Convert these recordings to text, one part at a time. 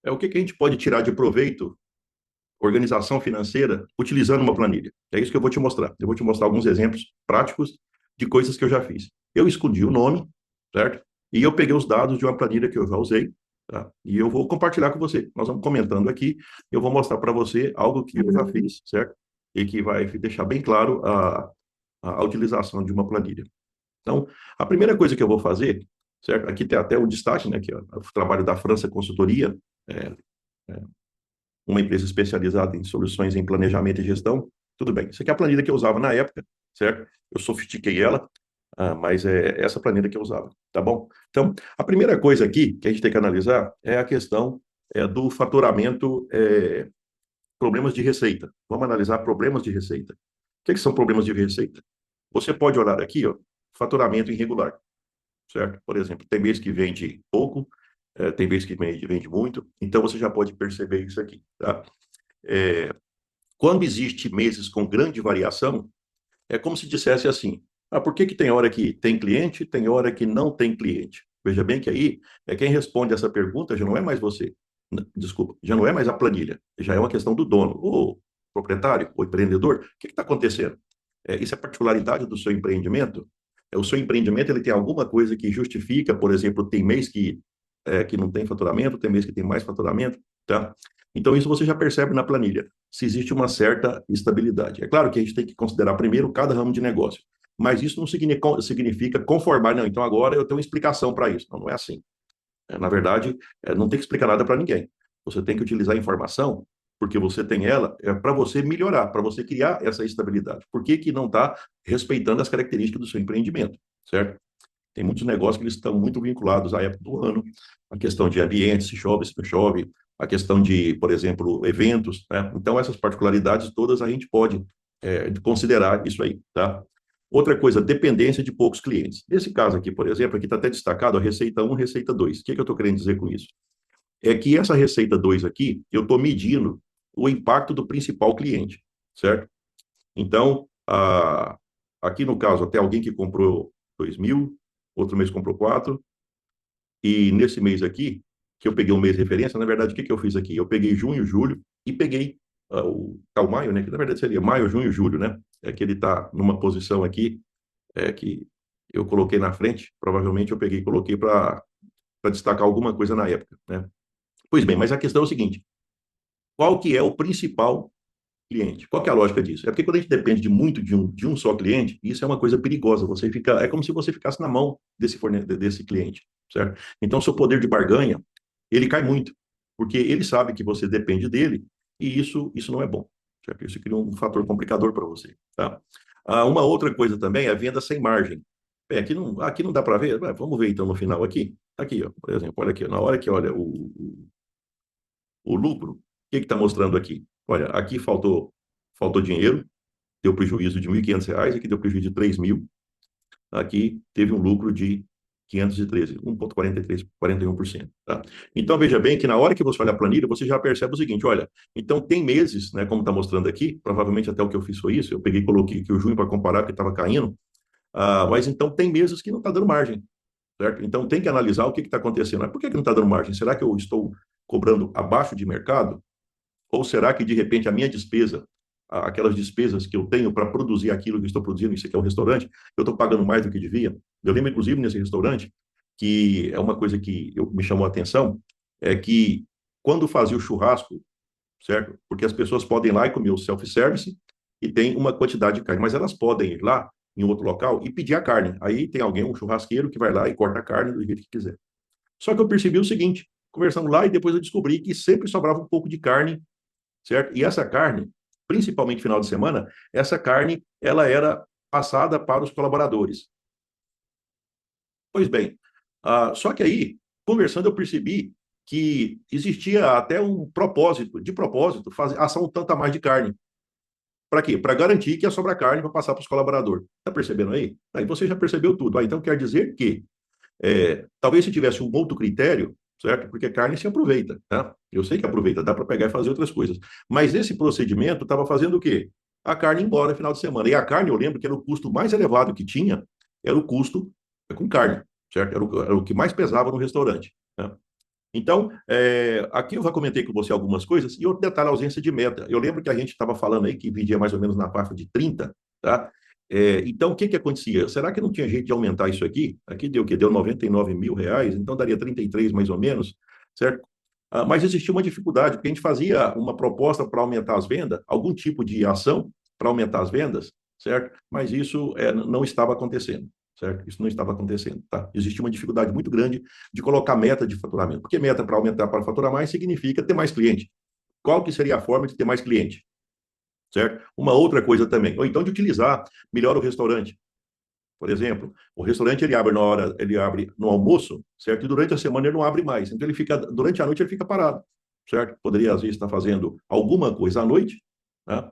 é o que que a gente pode tirar de proveito, organização financeira, utilizando uma planilha. É isso que eu vou te mostrar. Eu vou te mostrar alguns exemplos práticos de coisas que eu já fiz. Eu escondi o nome, certo? E eu peguei os dados de uma planilha que eu já usei, tá? E eu vou compartilhar com você. Nós vamos comentando aqui, eu vou mostrar para você algo que eu já fiz, certo? E que vai deixar bem claro a utilização de uma planilha. Então, a primeira coisa que eu vou fazer, certo? Aqui tem até o destaque, né, que é o trabalho da França Consultoria, é, é uma empresa especializada em soluções em planejamento e gestão. Tudo bem. Isso aqui é a planilha que eu usava na época, certo? Eu sofistiquei ela, mas é essa planilha que eu usava, tá bom? Então, a primeira coisa aqui que a gente tem que analisar é a questão do faturamento, problemas de receita. Vamos analisar problemas de receita. O que são problemas de receita? Você pode olhar aqui, ó, faturamento irregular, certo? Por exemplo, tem mês que vende pouco, tem mês que vende muito, então você já pode perceber isso aqui, tá? É, quando existe meses com grande variação, é como se dissesse assim: por que que tem hora que tem cliente, tem hora que não tem cliente? Veja bem que aí, quem responde essa pergunta já não é mais você. Desculpa, já não é mais a planilha, já é uma questão do dono, o proprietário, o empreendedor. O que está acontecendo? Isso é particularidade do seu empreendimento? O seu empreendimento ele tem alguma coisa que justifica, por exemplo, tem mês que não tem faturamento, tem mês que tem mais faturamento, tá? Então, isso você já percebe na planilha, se existe uma certa estabilidade. É claro que a gente tem que considerar primeiro cada ramo de negócio, mas isso não significa conformar, não, então agora eu tenho uma explicação para isso. Não, não é assim. Na verdade, não tem que explicar nada para ninguém. Você tem que utilizar a informação, porque você tem ela, para você melhorar, para você criar essa estabilidade. Por que que não está respeitando as características do seu empreendimento, certo? Tem muitos negócios que eles estão muito vinculados à época do ano, a questão de ambiente, se chove, se não chove, a questão de, por exemplo, eventos, né? Então, essas particularidades todas a gente pode considerar isso aí, tá? Outra coisa, dependência de poucos clientes. Nesse caso aqui, por exemplo, aqui está até destacado a receita 1, receita 2. O que, que eu estou querendo dizer com isso? É que essa receita 2 aqui, eu estou medindo o impacto do principal cliente, certo? Então, aqui no caso, até alguém que comprou 2.000, outro mês comprou 4, e nesse mês aqui, que eu peguei um mês de referência, na verdade, o que que eu fiz aqui? Eu peguei junho, julho e peguei o maio, né? Que na verdade seria maio, junho, julho, né? É que ele está numa posição aqui que eu coloquei na frente, provavelmente eu peguei e coloquei para destacar alguma coisa na época, né? Pois bem, mas a questão é o seguinte: qual que é o principal cliente? Qual que é a lógica disso? É porque quando a gente depende de muito de um só cliente, isso é uma coisa perigosa. Você fica, é como se você ficasse na mão desse cliente, certo? Então, seu poder de barganha, ele cai muito, porque ele sabe que você depende dele e isso não é bom, certo? Isso cria um fator complicador para você, tá? Uma outra coisa também é a venda sem margem. Aqui não dá para ver? Vamos ver então no final aqui. Aqui, ó, por exemplo, olha aqui, na hora que olha o lucro, o que está mostrando aqui? Olha, aqui faltou dinheiro, deu prejuízo de R$ 1.500, aqui deu prejuízo de 3.000, aqui teve um lucro de 513, 1,43, 41%. Tá? Então, veja bem que na hora que você olha a planilha, você já percebe o seguinte: olha, então tem meses, né, como está mostrando aqui, provavelmente até o que eu fiz foi isso, eu peguei e coloquei aqui o junho para comparar, porque estava caindo, mas então tem meses que não está dando margem, certo? Então tem que analisar o que está acontecendo. Mas por que não está dando margem? Será que eu estou cobrando abaixo de mercado? Ou será que, de repente, a minha despesa, aquelas despesas que eu tenho para produzir aquilo que eu estou produzindo, isso aqui é um restaurante, eu estou pagando mais do que devia? Eu lembro, inclusive, nesse restaurante, que é uma coisa que me chamou a atenção, é que quando fazia o churrasco, certo? Porque as pessoas podem ir lá e comer o self-service e tem uma quantidade de carne, mas elas podem ir lá em outro local e pedir a carne. Aí tem alguém, um churrasqueiro, que vai lá e corta a carne do jeito que quiser. Só que eu percebi o seguinte, conversando lá, e depois eu descobri que sempre sobrava um pouco de carne, certo? E essa carne, principalmente final de semana, essa carne, ela era passada para os colaboradores. Pois bem, só que aí, conversando, eu percebi que existia até um propósito, de propósito, fazer assar um tanto a mais de carne. Para quê? Para garantir que ia sobrar carne para passar para os colaboradores. Está percebendo aí? Aí você já percebeu tudo. Então quer dizer que talvez se tivesse um outro critério, certo? Porque carne se aproveita, tá? Eu sei que aproveita, dá para pegar e fazer outras coisas. Mas esse procedimento estava fazendo o quê? A carne ir embora no final de semana. E a carne, eu lembro que era o custo mais elevado que tinha, era o custo com carne, certo? Era o que mais pesava no restaurante, né? Então, aqui eu já comentei com você algumas coisas, e outro detalhe, a ausência de meta. Eu lembro que a gente estava falando aí que vendia mais ou menos na faixa de 30, tá? Então, o que que acontecia? Será que não tinha jeito de aumentar isso aqui? Aqui deu o quê? Deu R$ 99 mil, então daria 33 mais ou menos, certo? Mas existia uma dificuldade, porque a gente fazia uma proposta para aumentar as vendas, algum tipo de ação para aumentar as vendas, certo? Mas isso não estava acontecendo, certo? Isso não estava acontecendo, tá? Existia uma dificuldade muito grande de colocar meta de faturamento, porque meta para aumentar, para faturar mais, significa ter mais cliente. Qual que seria a forma de ter mais cliente, certo? Uma outra coisa também, ou então de utilizar melhor o restaurante. Por exemplo, o restaurante ele abre no almoço, certo? E durante a semana ele não abre mais. Então ele fica, durante a noite ele fica parado, certo? Poderia às vezes estar fazendo alguma coisa à noite, né?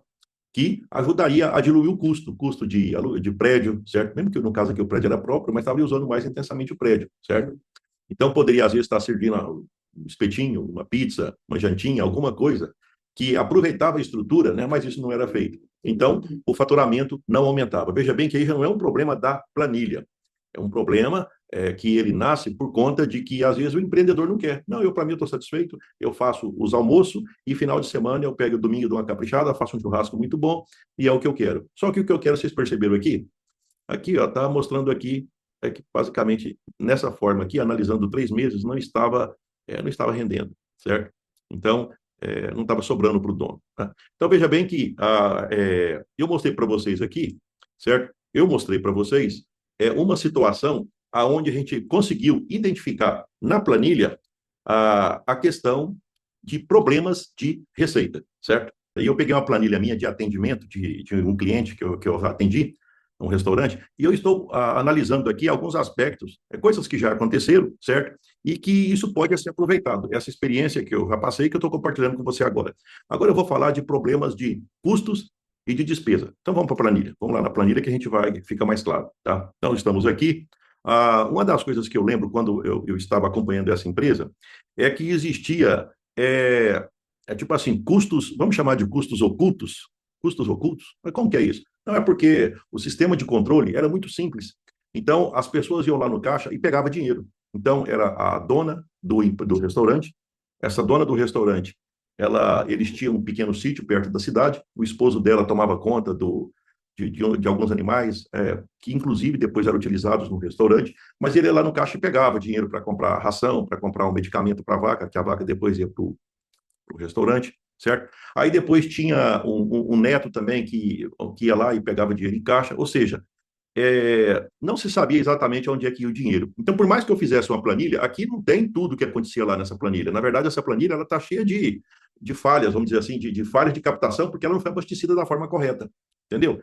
Que ajudaria a diluir o custo de prédio, certo? Mesmo que no caso aqui o prédio era próprio, mas estava usando mais intensamente o prédio, certo? Então poderia às vezes estar servindo um espetinho, uma pizza, uma jantinha, alguma coisa que aproveitava a estrutura, né? Mas isso não era feito. Então, o faturamento não aumentava. Veja bem que aí já não é um problema da planilha, é um problema que ele nasce por conta de que, às vezes, o empreendedor não quer. Não, eu, para mim, estou satisfeito, eu faço os almoços e final de semana eu pego o domingo de uma caprichada, faço um churrasco muito bom e é o que eu quero. Só que o que eu quero, vocês perceberam aqui? Aqui, ó, está mostrando aqui que, basicamente, nessa forma aqui, analisando 3 meses, não estava rendendo, certo? Então, não estava sobrando para o dono. Tá? Então, veja bem que eu mostrei para vocês aqui, certo? Eu mostrei para vocês uma situação aonde a gente conseguiu identificar na planilha a questão de problemas de receita, certo? E eu peguei uma planilha minha de atendimento de um cliente que eu atendi, um restaurante, e eu estou analisando aqui alguns aspectos, coisas que já aconteceram, certo? E que isso pode ser aproveitado. Essa experiência que eu já passei, que eu estou compartilhando com você agora. Agora eu vou falar de problemas de custos e de despesa. Então vamos para a planilha. Vamos lá na planilha que a gente fica mais claro, tá? Então estamos aqui. Uma das coisas que eu lembro quando eu estava acompanhando essa empresa é que existia, tipo assim, custos, vamos chamar de custos ocultos. Custos ocultos? Mas como que é isso? Não, é porque o sistema de controle era muito simples. Então, as pessoas iam lá no caixa e pegavam dinheiro. Então, era a dona do restaurante. Essa dona do restaurante, eles tinham um pequeno sítio perto da cidade. O esposo dela tomava conta de alguns animais, que inclusive depois eram utilizados no restaurante. Mas ele ia lá no caixa e pegava dinheiro para comprar ração, para comprar um medicamento para a vaca, que a vaca depois ia para o restaurante, certo? Aí depois tinha um neto também que ia lá e pegava dinheiro em caixa, ou seja, não se sabia exatamente onde é que ia o dinheiro. Então, por mais que eu fizesse uma planilha, aqui não tem tudo o que acontecia lá nessa planilha. Na verdade, essa planilha está cheia de falhas, vamos dizer assim, de falhas de captação, porque ela não foi abastecida da forma correta. Entendeu?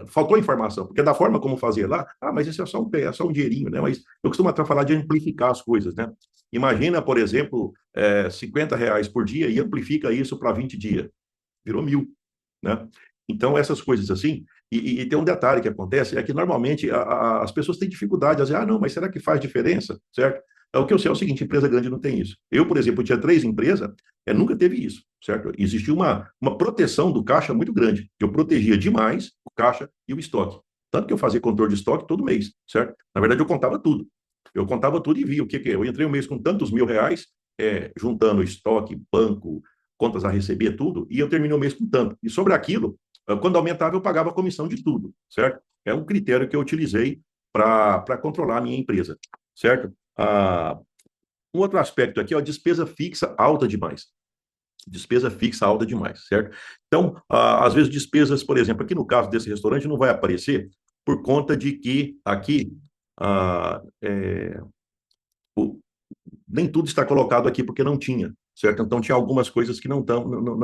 Faltou informação, porque da forma como fazia lá, mas isso é só um dinheirinho, né? Mas eu costumo até falar de amplificar as coisas, né? Imagina, por exemplo, R$ 50 por dia e amplifica isso para 20 dias. Virou 1.000, né? Então, essas coisas assim, e tem um detalhe que acontece, é que normalmente as pessoas têm dificuldade, a dizer, não, mas será que faz diferença, certo? O que eu sei é o seguinte, empresa grande não tem isso. Eu, por exemplo, tinha 3 empresas, nunca teve isso, certo? Existia uma proteção do caixa muito grande. Eu protegia demais o caixa e o estoque. Tanto que eu fazia controle de estoque todo mês, certo? Na verdade, eu contava tudo. Eu contava tudo e via o que é. Eu entrei um mês com tantos R$ 1.000, juntando estoque, banco, contas a receber, tudo, e eu terminei o mês com tanto. E sobre aquilo, quando aumentava, eu pagava a comissão de tudo, certo? É um critério que eu utilizei para controlar a minha empresa, certo? Um outro aspecto aqui, ó, despesa fixa alta demais. Despesa fixa alta demais, certo? Então, às vezes, despesas, por exemplo, aqui no caso desse restaurante, não vai aparecer por conta de que aqui nem tudo está colocado aqui porque não tinha, certo? Então, tinha algumas coisas que não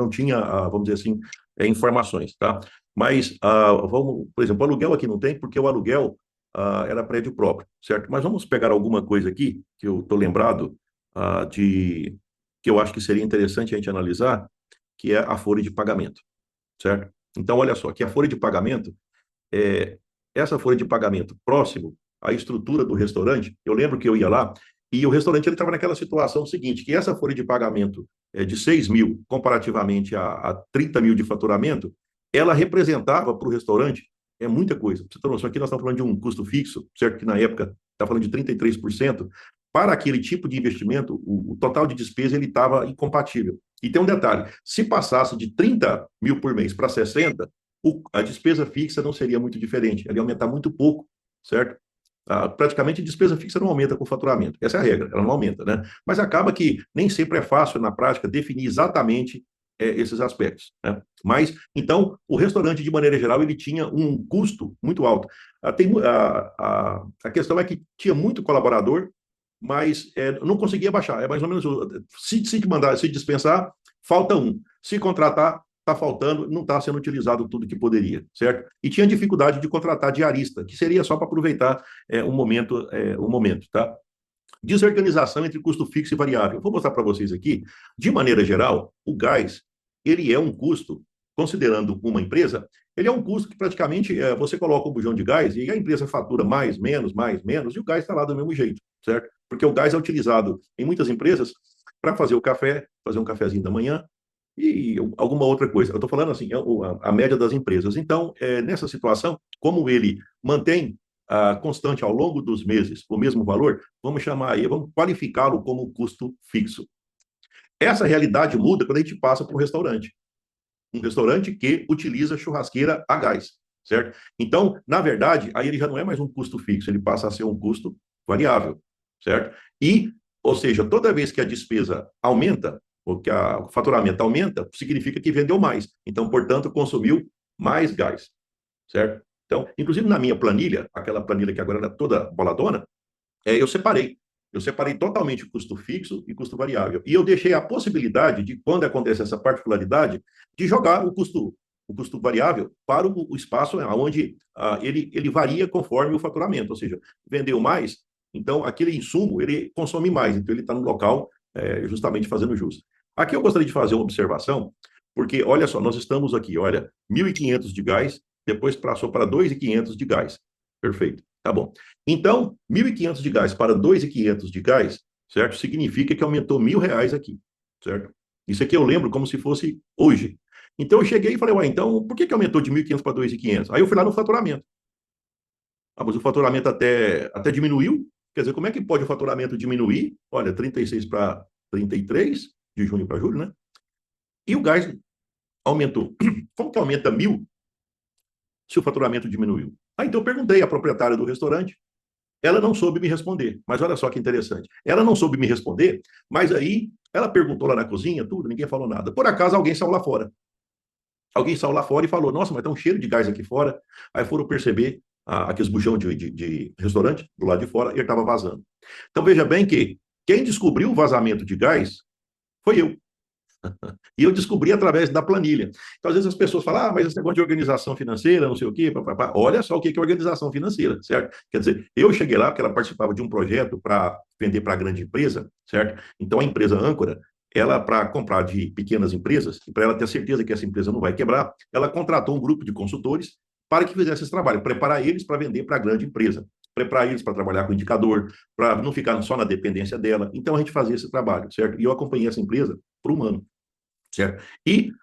tinha, vamos dizer assim, informações, tá? Mas, por exemplo, o aluguel aqui não tem porque o aluguel era prédio próprio, certo? Mas vamos pegar alguma coisa aqui que eu estou lembrado que eu acho que seria interessante a gente analisar, que é a folha de pagamento, certo? Então, olha só, que a folha de pagamento, essa folha de pagamento próximo à estrutura do restaurante, eu lembro que eu ia lá e o restaurante estava naquela situação seguinte, que essa folha de pagamento de 6.000, comparativamente a 30.000 de faturamento, ela representava para o restaurante muita coisa. Pra você ter noção, aqui nós estamos falando de um custo fixo, certo? Que na época está falando de 33%. para aquele tipo de investimento, o total de despesa ele estava incompatível. E tem um detalhe, se passasse de 30 mil por mês para 60, a despesa fixa não seria muito diferente, ela ia aumentar muito pouco, certo? Praticamente a despesa fixa não aumenta com o faturamento. Essa é a regra, ela não aumenta, né? Mas acaba que nem sempre é fácil, na prática, definir exatamente esses aspectos, né? Mas, então, o restaurante, de maneira geral, ele tinha um custo muito alto. A questão é que tinha muito colaborador, mas não conseguia baixar. É mais ou menos, se dispensar, falta um. Se contratar, está faltando, não está sendo utilizado tudo que poderia, certo? E tinha dificuldade de contratar diarista, que seria só para aproveitar o momento, tá? Desorganização entre custo fixo e variável. Vou mostrar para vocês aqui. De maneira geral, o gás, ele é um custo, considerando uma empresa, ele é um custo que praticamente você coloca um bujão de gás e a empresa fatura mais, menos, e o gás está lá do mesmo jeito, certo? Porque o gás é utilizado em muitas empresas para fazer o café, fazer um cafezinho da manhã, e alguma outra coisa. Eu estou falando assim, a média das empresas. Então, nessa situação, como ele mantém constante ao longo dos meses o mesmo valor, vamos chamar aí, vamos qualificá-lo como custo fixo. Essa realidade muda quando a gente passa para um restaurante. Um restaurante que utiliza churrasqueira a gás, certo? Então, na verdade, aí ele já não é mais um custo fixo, ele passa a ser um custo variável, certo? E, ou seja, toda vez que a despesa aumenta, ou que o faturamento aumenta, significa que vendeu mais. Então, portanto, consumiu mais gás, certo? Então, inclusive na minha planilha, aquela planilha que agora era toda boladona, eu separei. Eu separei totalmente o custo fixo e custo variável. E eu deixei a possibilidade de, quando acontece essa particularidade, de jogar o custo variável para o espaço onde ele varia conforme o faturamento. Ou seja, vendeu mais, então aquele insumo ele consome mais. Então ele está no local justamente fazendo jus. Aqui eu gostaria de fazer uma observação, porque olha só, nós estamos aqui, olha, 1.500 de gás, depois passou para 2.500 de gás. Perfeito. Tá bom. Então, 1.500 de gás para 2.500 de gás, certo? Significa que aumentou R$ 1.000 aqui, certo? Isso aqui eu lembro como se fosse hoje. Então, eu cheguei e falei, ué, então, por que aumentou de 1.500 para 2.500? Aí eu fui lá no faturamento. Mas o faturamento até diminuiu? Quer dizer, como é que pode o faturamento diminuir? Olha, 36 para 33, de junho para julho, né? E o gás aumentou. Como que aumenta 1.000 se o faturamento diminuiu? Então eu perguntei à proprietária do restaurante, ela não soube me responder, mas olha só que interessante. Ela não soube me responder, mas aí ela perguntou lá na cozinha, tudo, ninguém falou nada. Por acaso alguém saiu lá fora. Alguém saiu lá fora e falou, nossa, mas tá um cheiro de gás aqui fora. Aí foram perceber aqueles bujão de restaurante do lado de fora e ele estava vazando. Então veja bem que quem descobriu o vazamento de gás foi eu. E eu descobri através da planilha. Então, às vezes as pessoas falam, mas esse negócio de organização financeira, não sei o quê, papapá. Olha só o que é organização financeira, certo? Quer dizer, eu cheguei lá porque ela participava de um projeto para vender para a grande empresa, certo? Então, a empresa âncora, ela, para comprar de pequenas empresas, e para ela ter certeza que essa empresa não vai quebrar, ela contratou um grupo de consultores para que fizesse esse trabalho, preparar eles para vender para a grande empresa, preparar eles para trabalhar com indicador, para não ficar só na dependência dela. Então, a gente fazia esse trabalho, certo? E eu acompanhei essa empresa por um ano. Certo? E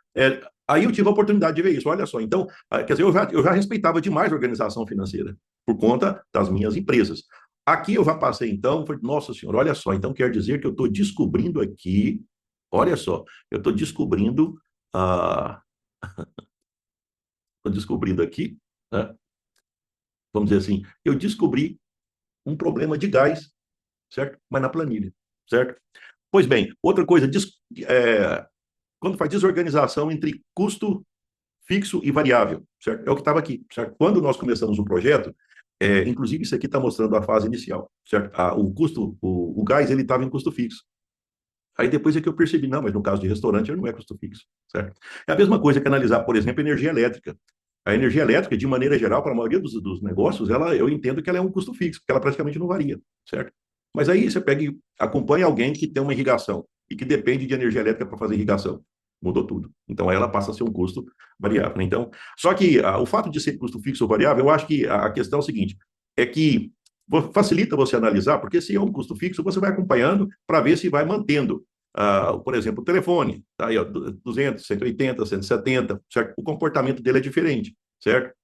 aí eu tive a oportunidade de ver isso. Olha só, então, quer dizer, eu já respeitava demais a organização financeira por conta das minhas empresas. Aqui eu já passei, então, falei, nossa senhora, olha só, então quer dizer que eu estou descobrindo aqui, olha só, eu estou descobrindo, estou descobrindo aqui, né, vamos dizer assim, eu descobri um problema de gás, certo? Mas na planilha, certo? Pois bem, outra coisa, quando faz desorganização entre custo fixo e variável, certo? É o que estava aqui, certo? Quando nós começamos o projeto, inclusive isso aqui está mostrando a fase inicial, certo? O custo, o gás, ele estava em custo fixo. Aí depois é que eu percebi, não, mas no caso de restaurante ele não é custo fixo, certo? É a mesma coisa que analisar, por exemplo, energia elétrica. A energia elétrica, de maneira geral, para a maioria dos negócios, eu entendo que ela é um custo fixo, porque ela praticamente não varia, certo? Mas aí você pega e acompanha alguém que tem uma irrigação e que depende de energia elétrica para fazer irrigação. Mudou tudo. Então, ela passa a ser um custo variável. Né? Então, só que o fato de ser custo fixo ou variável, eu acho que a questão é o seguinte, é que facilita você analisar, porque se é um custo fixo, você vai acompanhando para ver se vai mantendo. Por exemplo, o telefone, tá aí, ó, 200, 180, 170, certo? O comportamento dele é diferente, certo?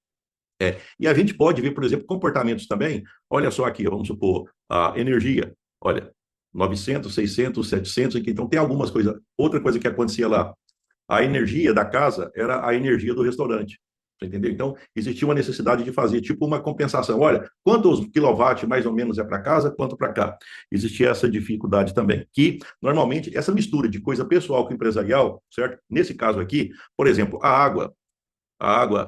E a gente pode ver, por exemplo, comportamentos também. Olha só aqui, vamos supor, a energia. Olha, 900, 600, 700, então tem algumas coisas. Outra coisa que acontecia lá, a energia da casa era a energia do restaurante. Entendeu? Então, existia uma necessidade de fazer tipo uma compensação. Olha, quantos quilowatts mais ou menos é para casa, quanto para cá? Existia essa dificuldade também, que normalmente essa mistura de coisa pessoal com empresarial, certo? Nesse caso aqui, por exemplo, a água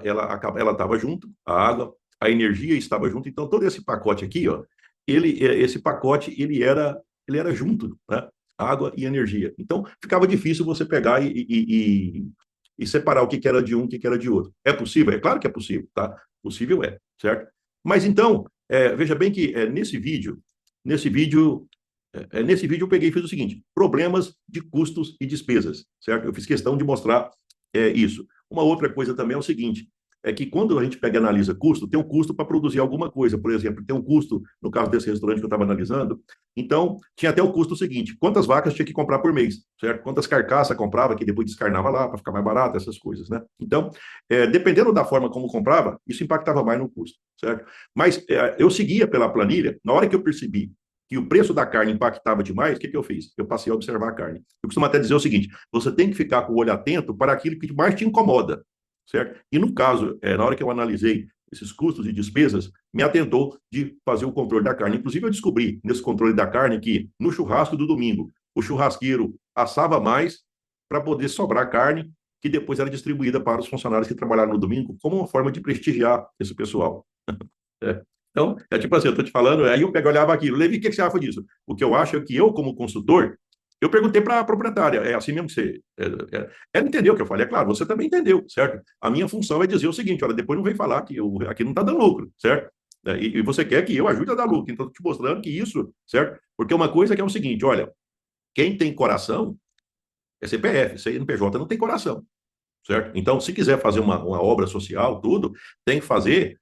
ela estava junto, a água, a energia estava junto, então todo esse pacote aqui, ó, esse pacote ele era junto, né? Água e energia. Então ficava difícil você pegar e separar o que era de um, o que era de outro. É possível? É claro que é possível, tá? Possível é, certo? Mas então, veja bem que nesse vídeo, nesse vídeo eu peguei e fiz o seguinte: problemas de custos e despesas, certo? Eu fiz questão de mostrar isso. Uma outra coisa também é o seguinte: é que quando a gente pega e analisa custo, tem um custo para produzir alguma coisa. Por exemplo, tem um custo, no caso desse restaurante que eu estava analisando, então tinha até o custo seguinte: quantas vacas tinha que comprar por mês, certo? Quantas carcaças comprava, que depois descarnava lá para ficar mais barato, essas coisas, né? Então, dependendo da forma como comprava, isso impactava mais no custo, certo? Mas eu seguia pela planilha, na hora que eu percebi que o preço da carne impactava demais, o que eu fiz? Eu passei a observar a carne. Eu costumo até dizer o seguinte: você tem que ficar com o olho atento para aquilo que mais te incomoda, certo? E no caso, na hora que eu analisei esses custos e despesas, me atentou de fazer o controle da carne. Inclusive, eu descobri nesse controle da carne que no churrasco do domingo, o churrasqueiro assava mais para poder sobrar carne, que depois era distribuída para os funcionários que trabalharam no domingo, como uma forma de prestigiar esse pessoal. É. Então, é tipo assim, eu estou te falando, aí eu pego, olhava aquilo, Levi, o que você acha disso? O que eu acho é que eu, como consultor, eu perguntei para a proprietária, é assim mesmo que você. Ela entendeu o que eu falei, é claro, você também entendeu, certo? A minha função é dizer o seguinte: olha, depois não vem falar que aqui não está dando lucro, certo? E você quer que eu ajude a dar lucro, então estou te mostrando que isso, certo? Porque uma coisa que é o seguinte: olha, quem tem coração é CPF, CNPJ não tem coração, certo? Então, se quiser fazer uma obra social, tudo, tem que fazer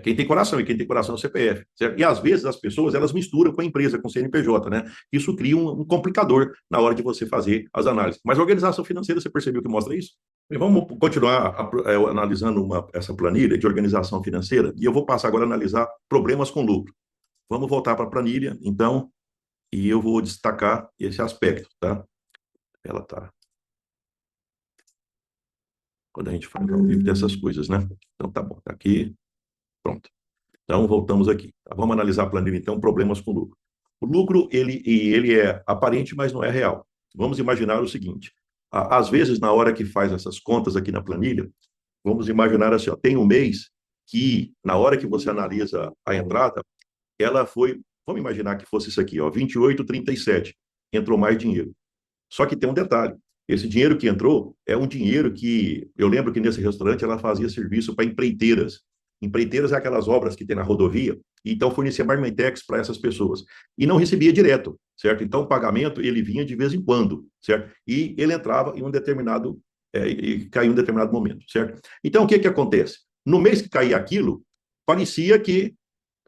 quem tem coração, e quem tem coração é o CPF, certo? E às vezes as pessoas, elas misturam com a empresa, com o CNPJ, né? Isso cria um complicador na hora de você fazer as análises. Mas a organização financeira, você percebeu que mostra isso? E vamos continuar analisando essa planilha de organização financeira, e eu vou passar agora a analisar problemas com lucro. Vamos voltar para a planilha, então, e eu vou destacar esse aspecto, tá? Ela tá quando a gente fala ao vivo dessas coisas, né? Então tá bom, tá aqui, pronto. Então voltamos aqui. Tá? Vamos analisar a planilha então, problemas com lucro. O lucro ele é aparente, mas não é real. Vamos imaginar o seguinte: às vezes na hora que faz essas contas aqui na planilha, vamos imaginar assim, ó, tem um mês que na hora que você analisa a entrada, ela foi, vamos imaginar que fosse isso aqui, ó, 28,37, entrou mais dinheiro. Só que tem um detalhe: esse dinheiro que entrou é um dinheiro que eu lembro que nesse restaurante ela fazia serviço para empreiteiras. Empreiteiras é aquelas obras que tem na rodovia, e então fornecia marmitex para essas pessoas. E não recebia direto, certo? Então o pagamento ele vinha de vez em quando, certo? E ele entrava em um determinado, e caiu em um determinado momento, certo? Então o que acontece? No mês que caía aquilo, parecia que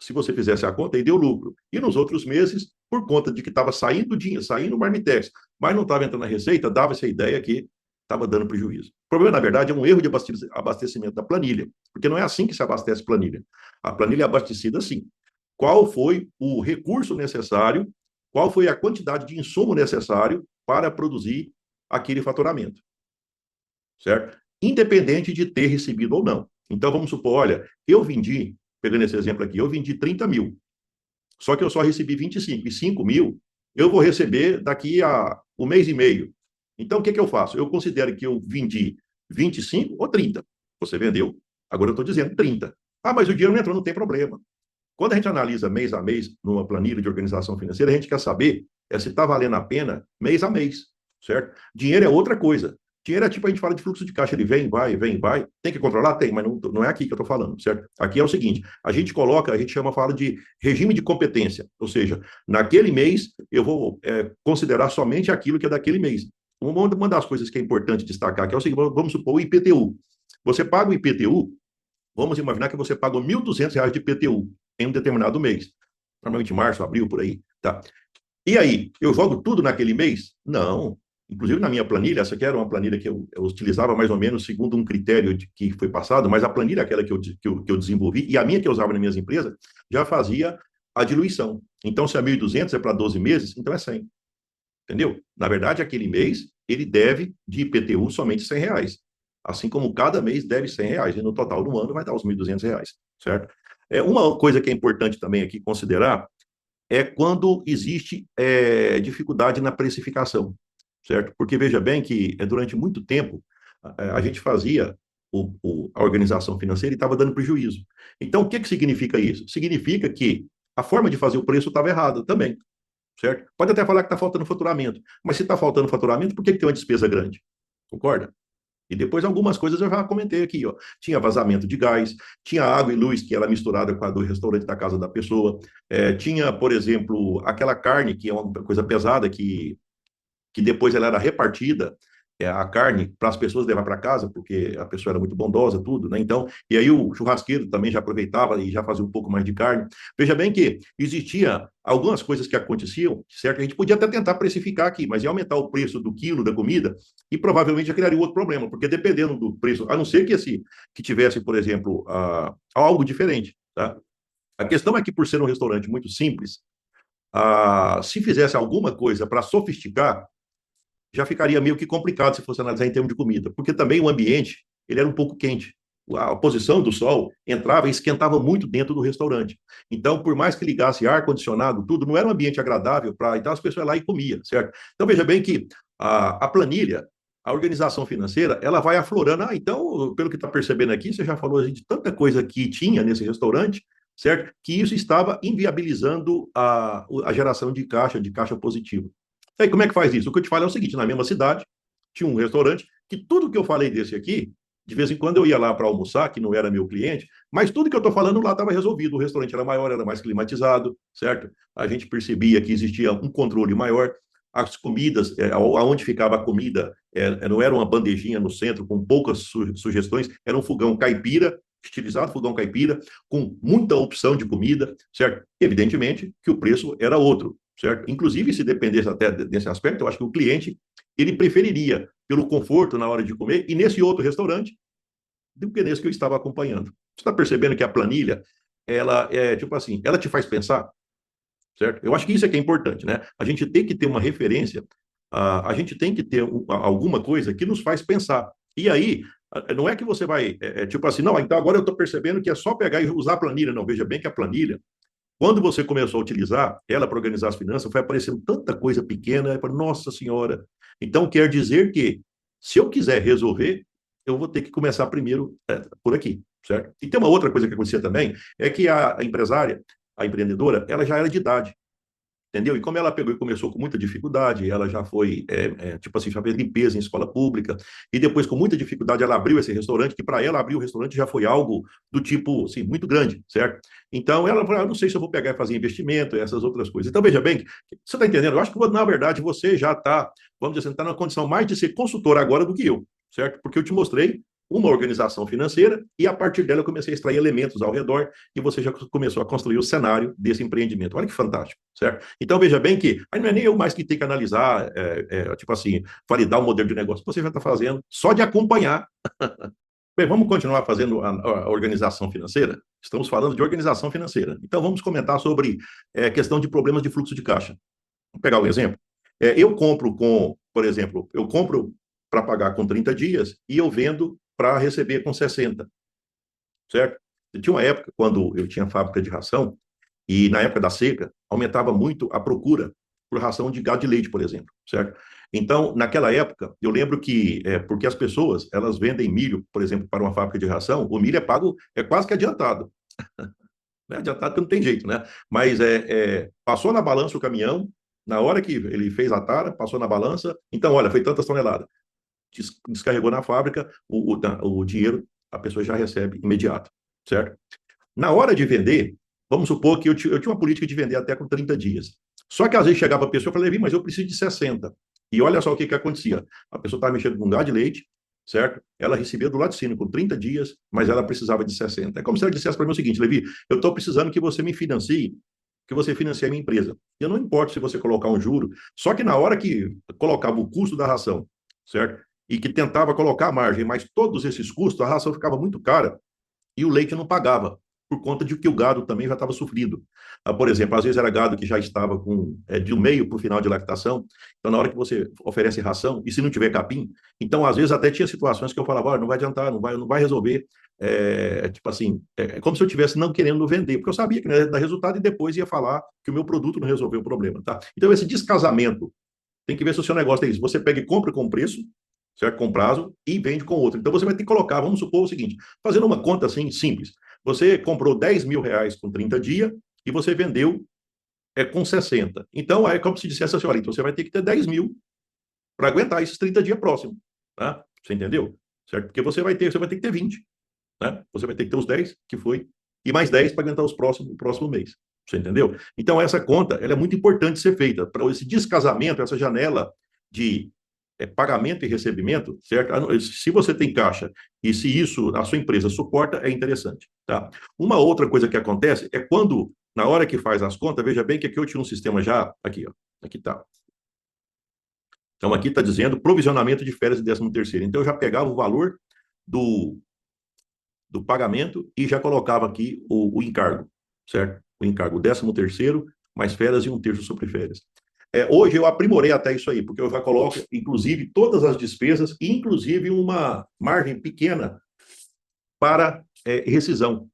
se você fizesse a conta, aí deu lucro. E nos outros meses, por conta de que estava saindo dinheiro, saindo o marmitex, mas não estava entrando na receita, dava essa ideia que estava dando prejuízo. O problema, na verdade, é um erro de abastecimento da planilha, porque não é assim que se abastece planilha. A planilha é abastecida assim: qual foi o recurso necessário, qual foi a quantidade de insumo necessário para produzir aquele faturamento, certo? Independente de ter recebido ou não. Então, vamos supor, olha, eu vendi, pegando esse exemplo aqui, eu vendi 30 mil, só que eu só recebi 25, e 5 mil eu vou receber daqui a um mês e meio. Então, o que eu faço? Eu considero que eu vendi 25 ou 30. Você vendeu, agora eu estou dizendo 30. Ah, mas o dinheiro não entrou, não tem problema. Quando a gente analisa mês a mês numa planilha de organização financeira, a gente quer saber se está valendo a pena mês a mês, certo? Dinheiro é outra coisa. Dinheiro é tipo, a gente fala de fluxo de caixa, ele vem, vai. Tem que controlar? Tem, mas não é aqui que eu estou falando, certo? Aqui é o seguinte: a gente fala de regime de competência, ou seja, naquele mês eu vou considerar somente aquilo que é daquele mês. Uma das coisas que é importante destacar aqui é o seguinte: vamos supor o IPTU. Você paga o IPTU, vamos imaginar que você paga R$ 1.200 de IPTU em um determinado mês, normalmente março, abril, por aí, tá? E aí, eu jogo tudo naquele mês? Não. Inclusive, na minha planilha, essa aqui era uma planilha que eu utilizava mais ou menos segundo um critério que foi passado, mas a planilha aquela que eu desenvolvi, e a minha que eu usava nas minhas empresas, já fazia a diluição. Então, se é 1.200 é para 12 meses, então é 100. Entendeu? Na verdade, aquele mês, ele deve de IPTU somente R$ 100. Assim como cada mês deve R$ 100. E no total do ano vai dar os R$ 1.200, certo? Uma coisa que é importante também aqui considerar é quando existe dificuldade na precificação, certo? Porque veja bem que durante muito tempo a gente fazia a organização financeira e estava dando prejuízo. Então, o que significa isso? Significa que a forma de fazer o preço estava errada também, certo? Pode até falar que está faltando faturamento, mas se está faltando faturamento, por que tem uma despesa grande? Concorda? E depois algumas coisas eu já comentei aqui, ó. Tinha vazamento de gás, tinha água e luz que era misturada com a do restaurante da casa da pessoa, tinha, por exemplo, aquela carne que é uma coisa pesada que depois ela era repartida, a carne para as pessoas levar para casa, porque a pessoa era muito bondosa, tudo, né? Então, e aí o churrasqueiro também já aproveitava e já fazia um pouco mais de carne. Veja bem que existia algumas coisas que aconteciam, certo? A gente podia até tentar precificar aqui, mas ia aumentar o preço do quilo da comida e provavelmente já criaria outro problema, porque dependendo do preço, a não ser que tivesse, por exemplo, algo diferente, tá? A questão é que, por ser um restaurante muito simples, se fizesse alguma coisa para sofisticar, já ficaria meio que complicado se fosse analisar em termos de comida, porque também o ambiente ele era um pouco quente. A posição do sol entrava e esquentava muito dentro do restaurante. Então, por mais que ligasse ar-condicionado, tudo, não era um ambiente agradável para. Então, as pessoas lá e comia, certo? Então, veja bem que a planilha, a organização financeira, ela vai aflorando. Então, pelo que está percebendo aqui, você já falou de tanta coisa que tinha nesse restaurante, certo? Que isso estava inviabilizando a geração de caixa positivo. E aí, como é que faz isso? O que eu te falo é o seguinte: na mesma cidade, tinha um restaurante que tudo que eu falei desse aqui, de vez em quando eu ia lá para almoçar, que não era meu cliente, mas tudo que eu estou falando lá estava resolvido. O restaurante era maior, era mais climatizado, certo? A gente percebia que existia um controle maior. As comidas, aonde ficava a comida, não era uma bandejinha no centro com poucas sugestões, era um fogão caipira, estilizado fogão caipira, com muita opção de comida, certo? Evidentemente que o preço era outro, certo? Inclusive, se dependesse até desse aspecto, eu acho que o cliente ele preferiria pelo conforto na hora de comer e nesse outro restaurante do que nesse que eu estava acompanhando. Você está percebendo que a planilha, ela é tipo assim, ela te faz pensar, certo? Eu acho que isso é que é importante, né? A gente tem que ter uma referência, a gente tem que ter alguma coisa que nos faz pensar. E aí, não é que você vai, tipo assim, não, então agora eu estou percebendo que é só pegar e usar a planilha. Não, veja bem que a planilha, quando você começou a utilizar ela para organizar as finanças, foi aparecendo tanta coisa pequena, eu falei, nossa senhora. Então, quer dizer que, se eu quiser resolver, eu vou ter que começar primeiro por aqui, certo? E tem uma outra coisa que acontecia também, é que a empresária, a empreendedora, ela já era de idade, entendeu? E como ela pegou e começou com muita dificuldade, ela já foi, tipo assim, já fez limpeza em escola pública, e depois, com muita dificuldade, ela abriu esse restaurante, que para ela abrir o restaurante já foi algo do tipo, assim, muito grande, certo? Então, ela falou, não sei se eu vou pegar e fazer investimento, essas outras coisas. Então, veja bem, você está entendendo? Eu acho que, na verdade, você já está, vamos dizer assim, está na condição mais de ser consultor agora do que eu, certo? Porque eu te mostrei uma organização financeira e a partir dela eu comecei a extrair elementos ao redor e você já começou a construir o cenário desse empreendimento. Olha que fantástico, certo? Então veja bem que aí não é nem eu mais que tenho que analisar, tipo assim, validar o modelo de negócio que você já está fazendo, só de acompanhar. Bem, vamos continuar fazendo a organização financeira? Estamos falando de organização financeira. Então vamos comentar sobre questão de problemas de fluxo de caixa. Vou pegar um exemplo. Eu compro por exemplo, eu compro para pagar com 30 dias e eu vendo para receber com 60, certo? Tinha uma época, quando eu tinha fábrica de ração, e na época da seca, aumentava muito a procura por ração de gado de leite, por exemplo, certo? Então, naquela época, eu lembro que, porque as pessoas, elas vendem milho, por exemplo, para uma fábrica de ração, o milho é pago, é quase que adiantado. Não é adiantado porque não tem jeito, né? Mas passou na balança o caminhão, na hora que ele fez a tara, passou na balança, então, olha, foi tantas toneladas. Descarregou na fábrica, o dinheiro a pessoa já recebe imediato, certo? Na hora de vender, vamos supor que eu tinha uma política de vender até com 30 dias. Só que às vezes chegava a pessoa e falava, mas eu preciso de 60. E olha só o que acontecia. A pessoa estava mexendo com um gado de leite, certo? Ela recebia do laticínio com 30 dias, mas ela precisava de 60. É como se ela dissesse para mim o seguinte, Levi, eu estou precisando que você me financie, que você financie a minha empresa. Eu não importo se você colocar um juro, só que na hora que colocava o custo da ração, certo? E que tentava colocar a margem, mas todos esses custos, a ração ficava muito cara e o leite não pagava. por conta de que o gado também já estava sofrido. Por exemplo, às vezes era gado que já estava de um meio para o final de lactação, então na hora que você oferece ração, e se não tiver capim, então às vezes até tinha situações que eu falava, olha, não vai adiantar, não vai resolver, tipo assim, é como se eu estivesse não querendo vender, porque eu sabia que não ia dar resultado e depois ia falar que o meu produto não resolveu o problema, tá? Então esse descasamento, tem que ver se o seu negócio é isso. Você pega e compra com preço, certo? Com prazo, e vende com outro. Então você vai ter que colocar, vamos supor o seguinte, fazendo uma conta assim simples, você comprou 10 mil reais com 30 dias e você vendeu com 60. Então, é como se dissesse assim, olha, então você vai ter que ter 10 mil para aguentar esses 30 dias próximos. Tá? Você entendeu? Certo? Porque você vai ter que ter 20. Né? Você vai ter que ter os 10, que foi, e mais 10 para aguentar o próximo mês. Você entendeu? Então, essa conta ela é muito importante ser feita para esse descasamento, essa janela de pagamento e recebimento, certo? Se você tem caixa e se isso a sua empresa suporta, é interessante, tá? Uma outra coisa que acontece é quando, na hora que faz as contas, veja bem que aqui eu tinha um sistema já, aqui, ó, aqui tá. Então, aqui está dizendo provisionamento de férias e 13º. Então, eu já pegava o valor do pagamento e já colocava aqui o encargo, certo? O encargo, 13º, mais férias e 1/3 sobre férias. Hoje eu aprimorei até isso aí, porque eu já coloco, inclusive, todas as despesas, inclusive uma margem pequena para rescisão.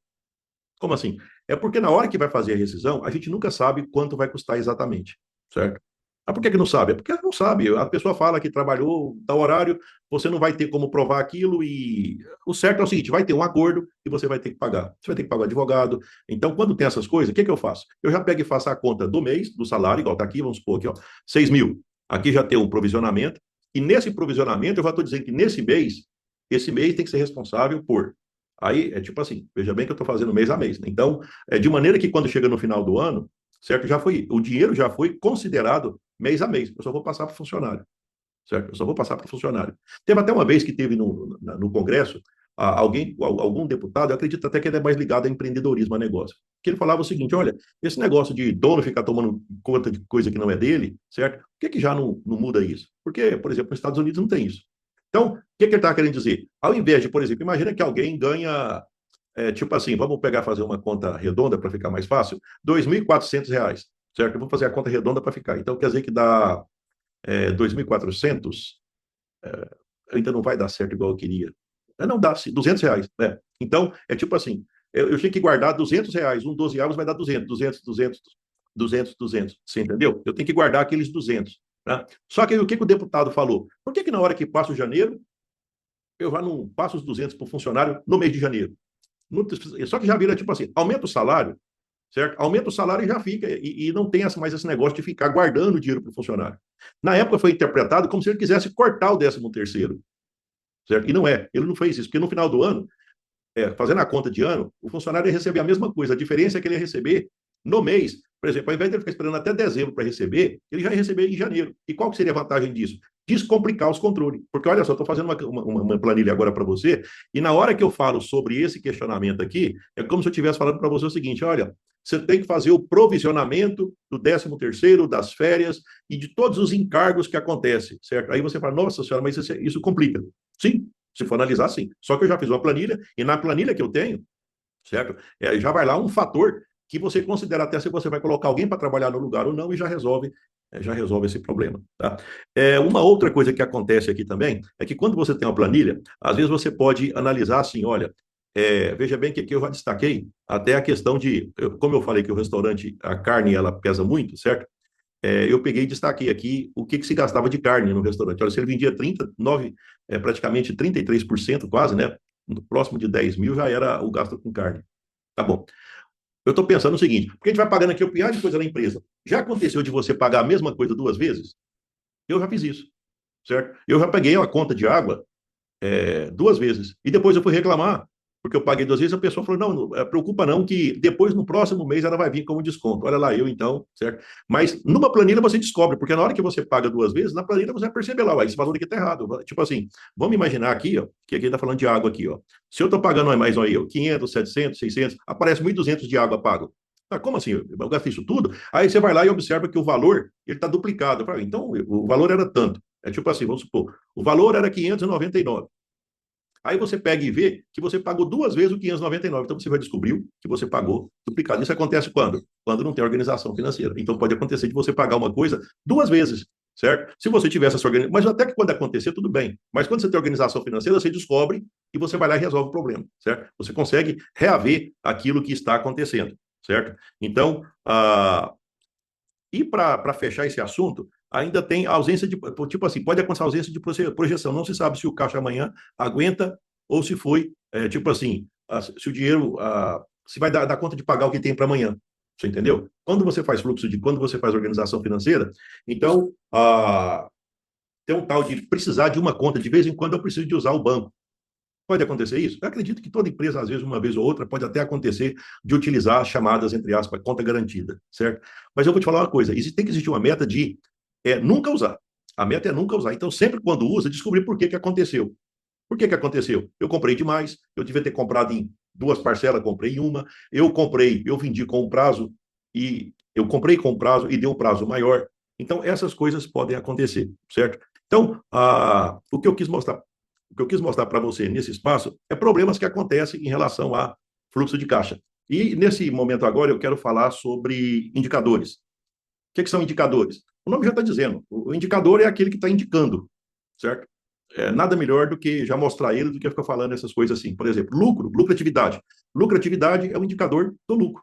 Como assim? É porque na hora que vai fazer a rescisão, a gente nunca sabe quanto vai custar exatamente, certo? Por que não sabe? É porque não sabe. A pessoa fala que trabalhou tal horário, você não vai ter como provar aquilo e o certo é o seguinte, vai ter um acordo e você vai ter que pagar. Você vai ter que pagar o advogado. Então, quando tem essas coisas, o que eu faço? Eu já pego e faço a conta do mês, do salário, igual está aqui, vamos supor aqui, ó, 6 mil. Aqui já tem um provisionamento e nesse provisionamento eu já estou dizendo que nesse mês, esse mês tem que ser responsável por. Aí é tipo assim, veja bem que eu estou fazendo mês a mês. Né? Então, de maneira que quando chega no final do ano, certo? O dinheiro já foi considerado mês a mês. Eu só vou passar para o funcionário, certo? Eu só vou passar para o funcionário. Teve até uma vez que teve no Congresso, algum deputado, eu acredito até que ele é mais ligado a empreendedorismo, a negócio, que ele falava o seguinte, olha, esse negócio de dono ficar tomando conta de coisa que não é dele, certo? Por que já não muda isso? Porque, por exemplo, nos Estados Unidos não tem isso. Então, o que ele está querendo dizer? Ao invés de, por exemplo, imagina que alguém ganha tipo assim, vamos pegar fazer uma conta redonda para ficar mais fácil, R$ 2.400, certo? Eu vou fazer a conta redonda para ficar. Então, quer dizer que dá 2.400, ainda não vai dar certo igual eu queria. Não dá, R$ 200, né? Então, é tipo assim, eu tinha que guardar R$ 200, 12 avos vai dar 200, 200, 200, 200, 200, você entendeu? Eu tenho que guardar aqueles 200, né? Só que aí, o que o deputado falou? Por que na hora que passa o janeiro, eu já não passo os 200 para o funcionário no mês de janeiro? Só que já vira tipo assim, aumenta o salário, certo? Aumenta o salário e já fica, e não tem mais esse negócio de ficar guardando dinheiro para o funcionário. Na época foi interpretado como se ele quisesse cortar o 13º, certo? E não é, ele não fez isso, porque no final do ano, fazendo a conta de ano, o funcionário ia receber a mesma coisa, a diferença é que ele ia receber no mês. Por exemplo, ao invés de ele ficar esperando até dezembro para receber, ele já ia receber em janeiro. E qual que seria a vantagem disso? Descomplicar os controles. Porque, olha só, estou fazendo uma planilha agora para você, e na hora que eu falo sobre esse questionamento aqui, é como se eu estivesse falando para você o seguinte, olha, você tem que fazer o provisionamento do 13º, das férias e de todos os encargos que acontecem, certo? Aí você fala, nossa senhora, mas isso complica. Sim, se for analisar, sim. Só que eu já fiz uma planilha, e na planilha que eu tenho, certo? Já vai lá um fator que você considera até se você vai colocar alguém para trabalhar no lugar ou não e já resolve esse problema, tá? Uma outra coisa que acontece aqui também é que quando você tem uma planilha, às vezes você pode analisar assim, olha, veja bem que aqui eu já destaquei até a questão de, como eu falei que o restaurante, a carne, ela pesa muito, certo? Eu peguei e destaquei aqui o que se gastava de carne no restaurante. Olha, se ele vendia 39, praticamente 33% quase, né? Próximo de 10 mil já era o gasto com carne. Tá bom. Eu estou pensando no seguinte, porque a gente vai pagando aqui o pior de coisa na empresa. Já aconteceu de você pagar a mesma coisa 2 vezes? Eu já fiz isso, certo? Eu já peguei uma conta de água 2 vezes. E depois eu fui reclamar, porque eu paguei 2 vezes, a pessoa falou, não, não preocupa não, que depois, no próximo mês, ela vai vir como desconto. Olha lá, eu então, certo? Mas numa planilha você descobre, porque na hora que você paga 2 vezes, na planilha você vai perceber lá, esse valor aqui está errado. Tipo assim, vamos imaginar aqui, ó, que aqui está falando de água aqui, ó. Se eu estou pagando mais, ó, 500, 700, 600, aparece 1.200 de água pago. Como assim? Eu gastei isso tudo? Aí você vai lá e observa que o valor ele está duplicado. Então, o valor era tanto. É tipo assim, vamos supor, o valor era 599. Aí você pega e vê que você pagou 2 vezes o 599. Então você vai descobrir que você pagou duplicado. Isso acontece quando? Quando não tem organização financeira. Então pode acontecer de você pagar uma coisa 2 vezes, certo? Se você tivesse essa organização, mas até que quando acontecer, tudo bem. Mas quando você tem organização financeira, você descobre e você vai lá e resolve o problema, certo? Você consegue reaver aquilo que está acontecendo, certo? Então, e para fechar esse assunto, ainda tem a ausência de, tipo assim, pode acontecer a ausência de projeção. Não se sabe se o caixa amanhã aguenta ou se foi, tipo assim, se o dinheiro, se vai dar conta de pagar o que tem para amanhã. Você entendeu? Quando você faz organização financeira, então, tem um tal de precisar de uma conta. De vez em quando eu preciso de usar o banco. Pode acontecer isso? Eu acredito que toda empresa, às vezes, uma vez ou outra, pode até acontecer de utilizar as chamadas, entre aspas, conta garantida, certo? Mas eu vou te falar uma coisa: tem que existir uma meta de nunca usar. A meta é nunca usar. Então, sempre quando usa, descobrir por que que aconteceu. Por que que aconteceu? Eu comprei demais, eu devia ter comprado em 2 parcelas, comprei em uma, eu vendi com um prazo, e eu comprei com um prazo e deu um prazo maior. Então, essas coisas podem acontecer, certo? Então, o que eu quis mostrar para você nesse espaço é problemas que acontecem em relação a fluxo de caixa. E nesse momento agora eu quero falar sobre indicadores. O que são indicadores? O nome já está dizendo. O indicador é aquele que está indicando, certo? Nada melhor do que já mostrar ele do que ficar falando essas coisas assim. Por exemplo, lucratividade. Lucratividade é o indicador do lucro.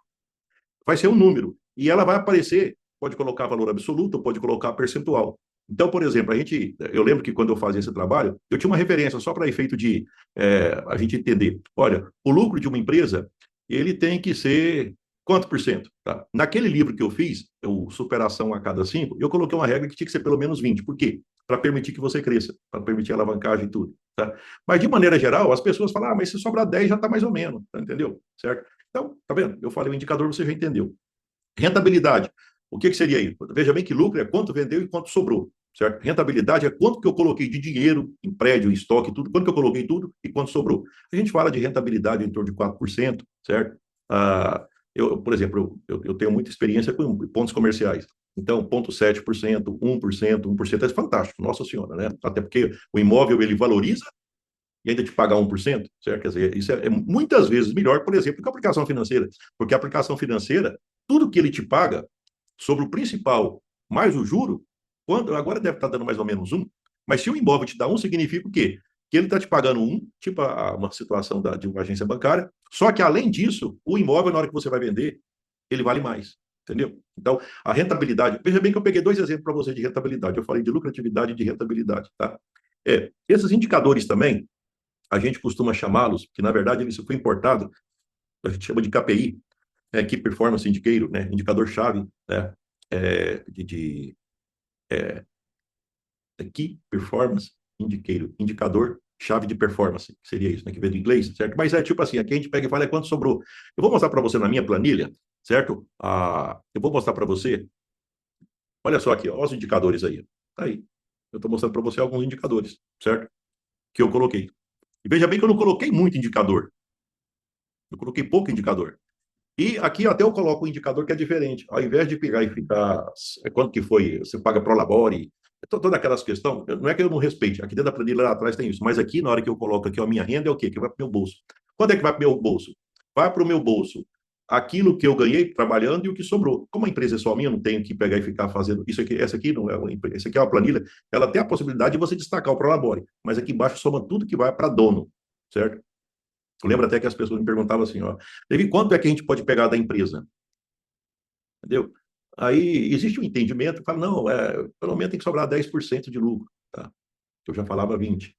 Vai ser um número. E ela vai aparecer, pode colocar valor absoluto, pode colocar percentual. Então, por exemplo, eu lembro que quando eu fazia esse trabalho, eu tinha uma referência só para efeito de a gente entender. Olha, o lucro de uma empresa, ele tem que ser quanto por cento? Tá? Naquele livro que eu fiz, o Superação a Cada 5, eu coloquei uma regra que tinha que ser pelo menos 20. Por quê? Para permitir que você cresça, para permitir a alavancagem e tudo. Tá? Mas, de maneira geral, as pessoas falam, mas se sobrar 10 já está mais ou menos, tá, entendeu? Certo? Então, tá vendo? Eu falei o indicador, você já entendeu. Rentabilidade. O que seria isso? Veja bem que lucro é quanto vendeu e quanto sobrou, certo? Rentabilidade é quanto que eu coloquei de dinheiro em prédio, em estoque, tudo, quanto que eu coloquei tudo e quanto sobrou. A gente fala de rentabilidade em torno de 4%, certo? Por exemplo, eu tenho muita experiência com pontos comerciais. Então, 0,7%, 1%, 1% é fantástico, nossa senhora, né? Até porque o imóvel, ele valoriza e ainda te pagar 1%, certo? Quer dizer, isso é muitas vezes melhor, por exemplo, que a aplicação financeira. Porque a aplicação financeira, tudo que ele te paga sobre o principal mais o juro, agora deve estar dando mais ou menos 1, mas se o imóvel te dá 1, significa o quê? Que ele está te pagando 1, tipo uma situação de uma agência bancária, só que além disso, o imóvel, na hora que você vai vender, ele vale mais. Entendeu? Então, a rentabilidade. Veja bem que eu peguei 2 exemplos para você de rentabilidade. Eu falei de lucratividade e de rentabilidade. Tá? Esses indicadores também, a gente costuma chamá-los, que na verdade isso foi importado, a gente chama de KPI, Key Performance Indicator, né? Indicador-chave, né? De Key Performance Indicator, indicador-chave de performance, que seria isso, né? Que vem do inglês, certo? Mas é tipo assim, aqui a gente pega e fala quanto sobrou. Eu vou mostrar para você na minha planilha, certo? Eu vou mostrar para você, olha só aqui, ó, os indicadores aí. Tá aí. Eu estou mostrando para você alguns indicadores, certo? Que eu coloquei. E veja bem que eu não coloquei muito indicador. Eu coloquei pouco indicador. E aqui até eu coloco um indicador que é diferente. Ao invés de pegar e ficar quanto que foi, você paga pro labore, todas aquelas questões, não é que eu não respeite, aqui dentro da planilha lá atrás tem isso, mas aqui na hora que eu coloco aqui a minha renda é o quê? Que vai para o meu bolso. Quando é que vai para o meu bolso? Vai para o meu bolso aquilo que eu ganhei trabalhando e o que sobrou. Como a empresa é só minha, eu não tenho que pegar e ficar fazendo isso aqui, essa aqui não é uma empresa, essa aqui é uma planilha, ela tem a possibilidade de você destacar o Prolabore, mas aqui embaixo soma tudo que vai para dono, certo? Eu lembro até que as pessoas me perguntavam assim, ó, Levi, quanto é que a gente pode pegar da empresa? Entendeu? Aí existe um entendimento que fala, não, pelo menos tem que sobrar 10% de lucro, tá? Eu já falava 20.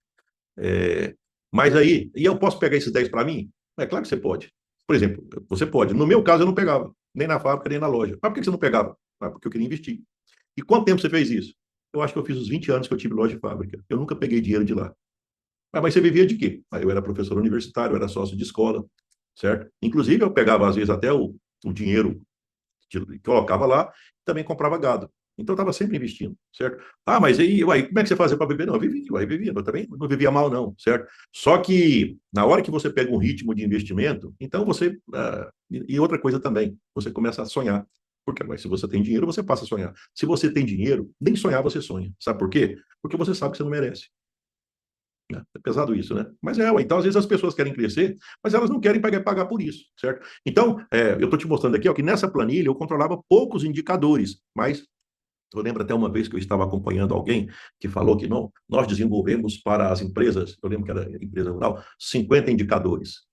Mas aí, e eu posso pegar esses 10 para mim? É claro que você pode. Por exemplo, você pode. No meu caso, eu não pegava, nem na fábrica, nem na loja. Mas por que você não pegava? Porque eu queria investir. E quanto tempo você fez isso? Eu acho que eu fiz os 20 anos que eu tive loja e fábrica. Eu nunca peguei dinheiro de lá. Mas você vivia de quê? Aí eu era professor universitário, eu era sócio de escola, certo? Inclusive, eu pegava, às vezes, até o dinheiro que colocava lá, e também comprava gado. Então, eu estava sempre investindo, certo? Mas aí, uai, como é que você fazia para viver? Não, eu também não vivia mal, não, certo? Só que, na hora que você pega um ritmo de investimento, então você. E outra coisa também, você começa a sonhar. Porque mas se você tem dinheiro, você passa a sonhar. Se você tem dinheiro, nem sonhar você sonha. Sabe por quê? Porque você sabe que você não merece. É pesado isso, né? Mas então às vezes as pessoas querem crescer, mas elas não querem pagar por isso, certo? Então, eu estou te mostrando aqui, ó, que nessa planilha eu controlava poucos indicadores, mas eu lembro até uma vez que eu estava acompanhando alguém que falou que não, nós desenvolvemos para as empresas, eu lembro que era empresa rural, 50 indicadores.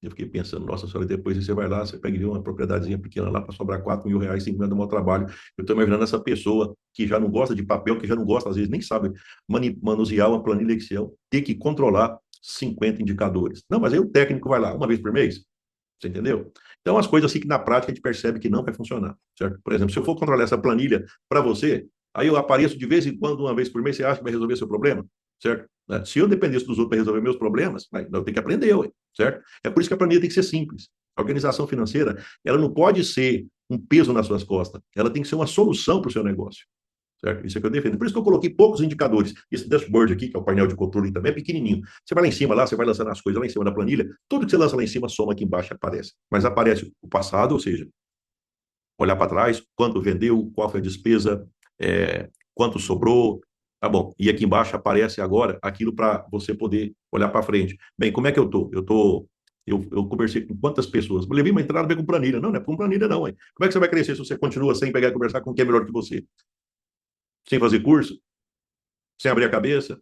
Eu fiquei pensando, nossa senhora, depois você vai lá, você pega uma propriedadezinha pequena lá para sobrar R$ 4.000, 5 mil do meu trabalho. Eu estou imaginando essa pessoa que já não gosta de papel, que já não gosta, às vezes nem sabe manusear uma planilha Excel, ter que controlar 50 indicadores. Não, mas aí o técnico vai lá uma vez por mês, você entendeu? Então, as coisas assim que na prática a gente percebe que não vai funcionar, certo? Por exemplo, se eu for controlar essa planilha para você, aí eu apareço de vez em quando, uma vez por mês, você acha que vai resolver seu problema, certo? Se eu dependesse dos outros para resolver meus problemas, eu tenho que aprender, ué, certo? É por isso que a planilha tem que ser simples. A organização financeira, ela não pode ser um peso nas suas costas, ela tem que ser uma solução para o seu negócio. Certo? Isso é que eu defendo. Por isso que eu coloquei poucos indicadores. Esse dashboard aqui, que é o painel de controle também, é pequenininho. Você vai lá em cima, lá, você vai lançando as coisas lá em cima da planilha, tudo que você lança lá em cima, soma aqui embaixo aparece. Mas aparece o passado, ou seja, olhar para trás, quanto vendeu, qual foi a despesa, quanto sobrou, tá bom. E aqui embaixo aparece agora aquilo para você poder olhar para frente. Bem, como é que eu estou? Eu conversei com quantas pessoas? Eu levei uma entrada bem com planilha. Não, não é com planilha, não. Hein? Como é que você vai crescer se você continua sem pegar e conversar com quem é melhor que você? Sem fazer curso? Sem abrir a cabeça?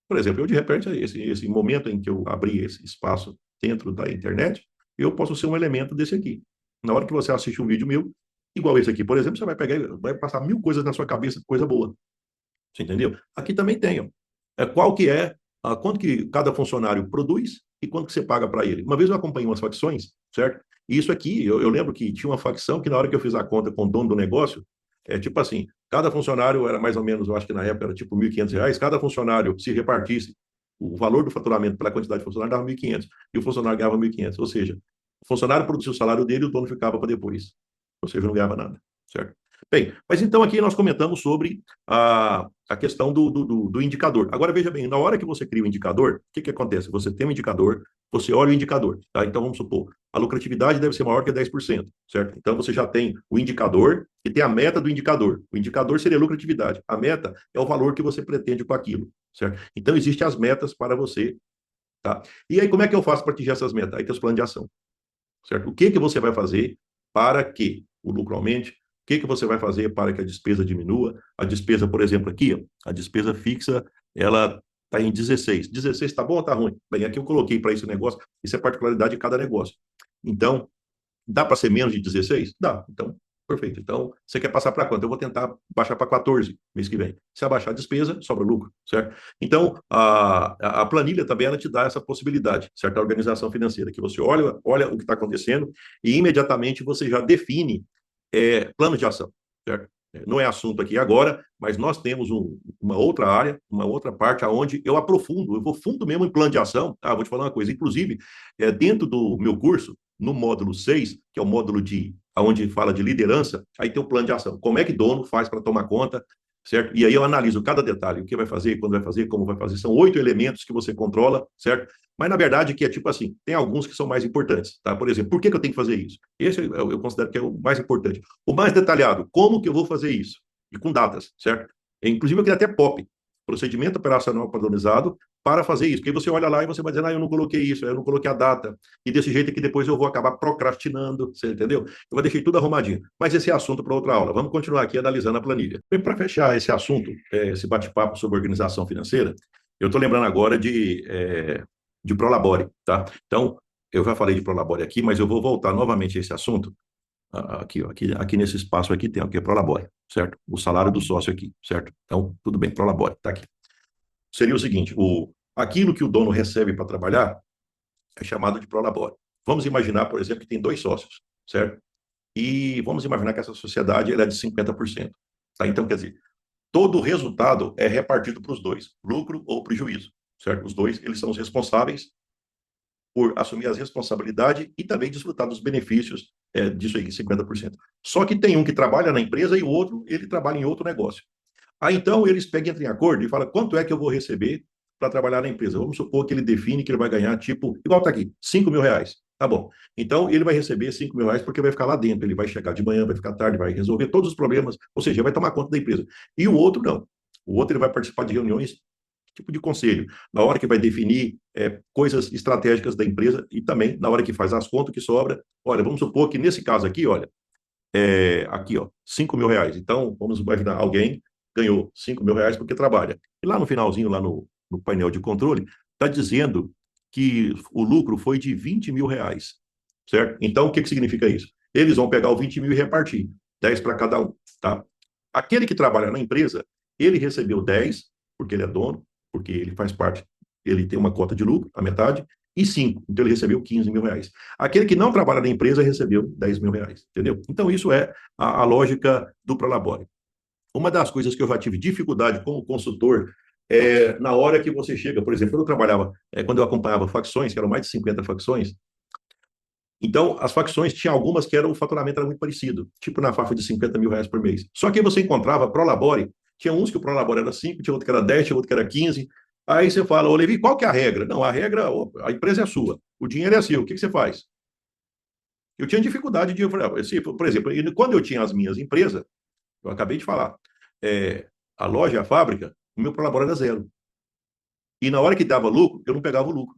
Por exemplo, eu de repente, esse momento em que eu abri esse espaço dentro da internet, eu posso ser um elemento desse aqui. Na hora que você assiste um vídeo meu, igual esse aqui, por exemplo, você vai pegar, vai passar 1000 coisas na sua cabeça, coisa boa. Você entendeu? Aqui também tem, ó. Qual que é, quanto que cada funcionário produz e quanto que você paga para ele. Uma vez eu acompanhei umas facções, certo? E isso aqui, eu lembro que tinha uma facção que na hora que eu fiz a conta com o dono do negócio, tipo assim, cada funcionário era mais ou menos, eu acho que na época era tipo R$ 1.500, cada funcionário se repartisse o valor do faturamento pela quantidade de funcionários dava 1.500 e o funcionário ganhava 1.500, ou seja, o funcionário produziu o salário dele e o dono ficava para depois, ou seja, não ganhava nada, certo? Bem, mas então aqui nós comentamos sobre a questão do indicador. Agora veja bem, na hora que você cria o indicador, o que acontece? Você tem um indicador, você olha o indicador, tá? Então vamos supor, a lucratividade deve ser maior que 10%, certo? Então você já tem o indicador e tem a meta do indicador. O indicador seria a lucratividade, a meta é o valor que você pretende com aquilo, certo? Então existem as metas para você, tá? E aí como é que eu faço para atingir essas metas? Aí tem os planos de ação, certo? O que você vai fazer para que o lucro aumente? O que você vai fazer para que a despesa diminua? A despesa, por exemplo, aqui, ó, a despesa fixa, ela está em 16. 16 está bom ou está ruim? Bem, aqui eu coloquei para esse negócio, isso é particularidade de cada negócio. Então, dá para ser menos de 16? Dá. Então, perfeito. Então, você quer passar para quanto? Eu vou tentar baixar para 14 mês que vem. Se abaixar a despesa, sobra lucro, certo? Então, a planilha também ela te dá essa possibilidade, certo? A organização financeira, que você olha o que está acontecendo e imediatamente você já define plano de ação, certo? Não é assunto aqui agora, mas nós temos uma outra área, uma outra parte onde eu aprofundo, eu vou fundo mesmo em plano de ação. Vou te falar uma coisa, inclusive, dentro do meu curso, no módulo 6, que é o módulo onde fala de liderança, aí tem o plano de ação. Como é que dono faz para tomar conta, certo? E aí eu analiso cada detalhe, o que vai fazer, quando vai fazer, como vai fazer. São 8 elementos que você controla, certo? Mas na verdade que é tipo assim, tem alguns que são mais importantes, tá? Por exemplo, por que eu tenho que fazer isso? Esse eu considero que é o mais importante. O mais detalhado, como que eu vou fazer isso? E com datas, certo? Inclusive eu queria até POP, procedimento operacional padronizado, para fazer isso. Porque você olha lá e você vai dizer, eu não coloquei isso, eu não coloquei a data, e desse jeito aqui depois eu vou acabar procrastinando, você entendeu? Eu deixei tudo arrumadinho. Mas esse é assunto para outra aula. Vamos continuar aqui analisando a planilha. E para fechar esse assunto, esse bate-papo sobre organização financeira, eu estou lembrando agora de Prolabore, tá? Então, eu já falei de Prolabore aqui, mas eu vou voltar novamente a esse assunto. Aqui nesse espaço aqui tem o que é Prolabore, certo? O salário do sócio aqui, certo? Então, tudo bem, Prolabore, tá aqui. Seria o seguinte, aquilo que o dono recebe para trabalhar é chamado de Prolabore. Vamos imaginar, por exemplo, que tem 2 sócios, certo? E vamos imaginar que essa sociedade ela é de 50%. Tá? Então, quer dizer, todo o resultado é repartido para os dois, lucro ou prejuízo, certo? Os dois, eles são os responsáveis por assumir as responsabilidades e também desfrutar dos benefícios disso aí, 50%. Só que tem um que trabalha na empresa e o outro, ele trabalha em outro negócio. Aí, então, eles pegam, entram em acordo e falam quanto é que eu vou receber para trabalhar na empresa. Vamos supor que ele define que ele vai ganhar, tipo, igual está aqui, R$ 5.000. Tá bom. Então, ele vai receber R$ 5.000 porque vai ficar lá dentro. Ele vai chegar de manhã, vai ficar tarde, vai resolver todos os problemas, ou seja, vai tomar conta da empresa. E o outro, não. O outro, ele vai participar de reuniões tipo de conselho, na hora que vai definir coisas estratégicas da empresa e também na hora que faz as contas que sobra. Olha, vamos supor que nesse caso aqui, olha, aqui, ó, R$ 5.000. Então, vamos imaginar, alguém ganhou R$ 5.000 porque trabalha. E lá no finalzinho, lá no painel de controle, está dizendo que o lucro foi de R$ 20.000, certo? Então, o que significa isso? Eles vão pegar o 20 mil e repartir, 10 para cada um, tá? Aquele que trabalha na empresa, ele recebeu 10, porque ele é dono, porque ele faz parte, ele tem uma cota de lucro, a metade, e 5, então ele recebeu R$ 15.000. Aquele que não trabalha na empresa recebeu R$ 10.000, entendeu? Então, isso é a lógica do Prolabore. Uma das coisas que eu já tive dificuldade como consultor na hora que você chega, por exemplo, quando eu trabalhava, quando eu acompanhava facções, que eram mais de 50 facções, então as facções tinha algumas que o faturamento era muito parecido, tipo na faixa de R$ 50.000 por mês. Só que você encontrava Prolabore, tinha uns que o Prolabore era 5, tinha outro que era 10, tinha outro que era 15. Aí você fala, ô Levi, qual que é a regra? Não, a regra, a empresa é sua, o dinheiro é seu, o que você faz? Eu tinha dificuldade de, por exemplo, quando eu tinha as minhas empresas, eu acabei de falar, a loja, a fábrica, o meu Prolabore era zero. E na hora que dava lucro, eu não pegava o lucro,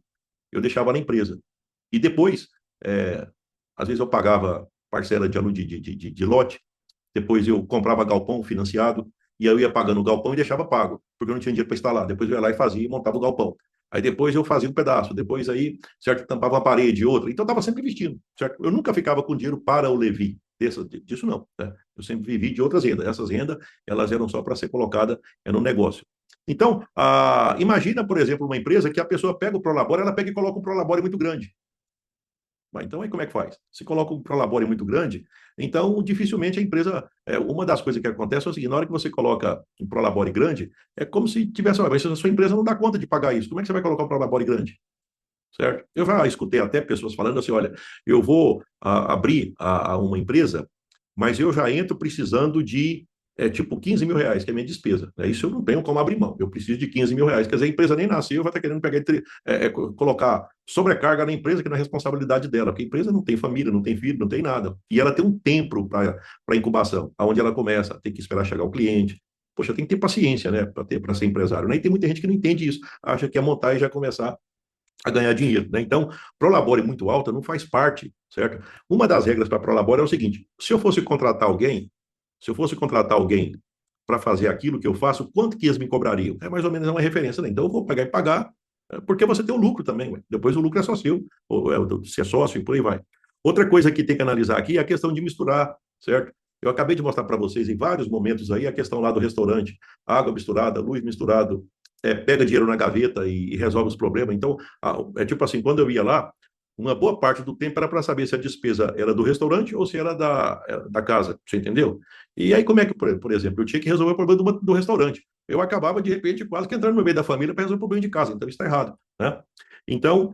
eu deixava na empresa. E depois, às vezes eu pagava parcela de lote, depois eu comprava galpão financiado, e aí eu ia pagando o galpão e deixava pago, porque eu não tinha dinheiro para instalar. Depois eu ia lá e fazia e montava o galpão. Aí depois eu fazia um pedaço, depois aí, certo, tampava uma parede, outra. Então eu estava sempre investindo, certo? Eu nunca ficava com dinheiro para o Levi. Disso não, né? Eu sempre vivi de outras rendas. Essas rendas, elas eram só para ser colocada no negócio. Então, imagina, por exemplo, uma empresa que a pessoa pega o Prolabore, ela pega e coloca um Prolabore muito grande. Então, aí como é que faz? Se coloca um prolabore muito grande, então dificilmente a empresa. Uma das coisas que acontece é o seguinte: na hora que você coloca um prolabore grande, é como se tivesse. Mas a sua empresa não dá conta de pagar isso. Como é que você vai colocar um prolabore grande? Certo? Eu já escutei até pessoas falando assim: olha, eu vou abrir uma empresa, mas eu já entro precisando de tipo R$ 15.000, que é a minha despesa. Isso eu não tenho como abrir mão. Eu preciso de R$ 15.000. Quer dizer, a empresa nem nasceu, vai estar querendo pegar, colocar sobrecarga na empresa, que não é responsabilidade dela, porque a empresa não tem família, não tem filho, não tem nada. E ela tem um tempo para incubação, aonde ela começa, tem que esperar chegar o cliente. Poxa, tem que ter paciência, né, para ser empresário. Né? E tem muita gente que não entende isso, acha que é montar e já começar a ganhar dinheiro. Né? Então, prolabore muito alta não faz parte, certo? Uma das regras para prolabore é o seguinte: se eu fosse contratar alguém, para fazer aquilo que eu faço, quanto que eles me cobrariam? É mais ou menos uma referência, né? Então, eu vou pegar e pagar, porque você tem o lucro também. Ué. Depois o lucro é só seu, ou se é sócio e por aí vai. Outra coisa que tem que analisar aqui é a questão de misturar, certo? Eu acabei de mostrar para vocês em vários momentos aí a questão lá do restaurante, água misturada, luz misturado, pega dinheiro na gaveta e resolve os problemas. Então, é tipo assim, quando eu ia lá, uma boa parte do tempo era para saber se a despesa era do restaurante ou se era da casa, você entendeu? E aí, como é que, por exemplo, eu tinha que resolver o problema do restaurante. Eu acabava, de repente, quase que entrando no meio da família para resolver o problema de casa. Então, isso está errado, né? Então,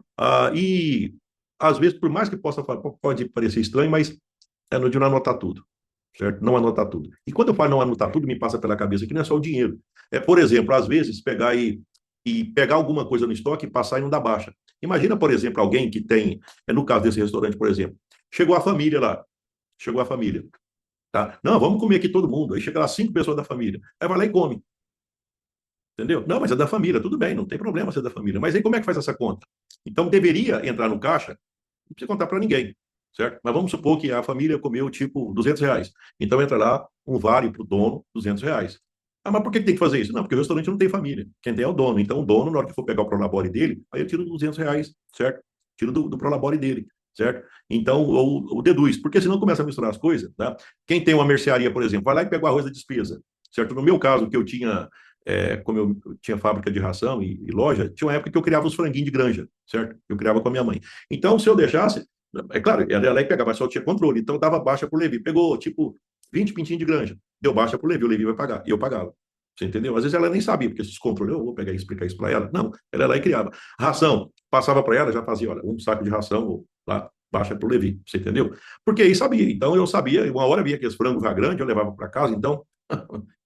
e às vezes, por mais que pode parecer estranho, mas é no de não anotar tudo, certo? Não anotar tudo. E quando eu falo não anotar tudo, me passa pela cabeça que não é só o dinheiro. Por exemplo, às vezes, pegar e pegar alguma coisa no estoque e passar e não dar baixa. Imagina, por exemplo, alguém que tem, no caso desse restaurante, por exemplo, chegou a família lá, chegou a família, tá? Não, vamos comer aqui todo mundo. Aí chega lá 5 pessoas da família. Aí vai lá e come. Entendeu? Não, mas é da família, tudo bem, não tem problema ser da família. Mas aí como é que faz essa conta? Então deveria entrar no caixa, não precisa contar para ninguém, certo? Mas vamos supor que a família comeu tipo R$ 200. Então entra lá um vale para o dono, R$ 200. Mas por que tem que fazer isso? Não, porque o restaurante não tem família. Quem tem é o dono. Então o dono, na hora que for pegar o prolabore dele, aí eu tiro R$ 200, certo? Tiro do prolabore dele, certo? Então, ou deduz, porque senão começa a misturar as coisas, tá? Quem tem uma mercearia, por exemplo, vai lá e pega o arroz da despesa, certo? No meu caso, que eu tinha como eu tinha fábrica de ração e loja, tinha uma época que eu criava os franguinhos de granja, certo? Eu criava com a minha mãe. Então, se eu deixasse, é claro, ela ia lá e pegava, mas só tinha controle. Então, dava baixa para o Levi. Pegou, tipo, 20 pintinhos de granja. Deu baixa para o Levi vai pagar. E eu pagava. Você entendeu? Às vezes ela nem sabia, porque esses controles, eu vou pegar e explicar isso para ela. Não, ela ia lá e criava. Ração, passava para ela, já fazia, olha, um saco de ração lá, baixa para o Levi. Você entendeu? Porque aí sabia. Então, eu sabia, uma hora via aqueles frangos já grandes, eu levava para casa, então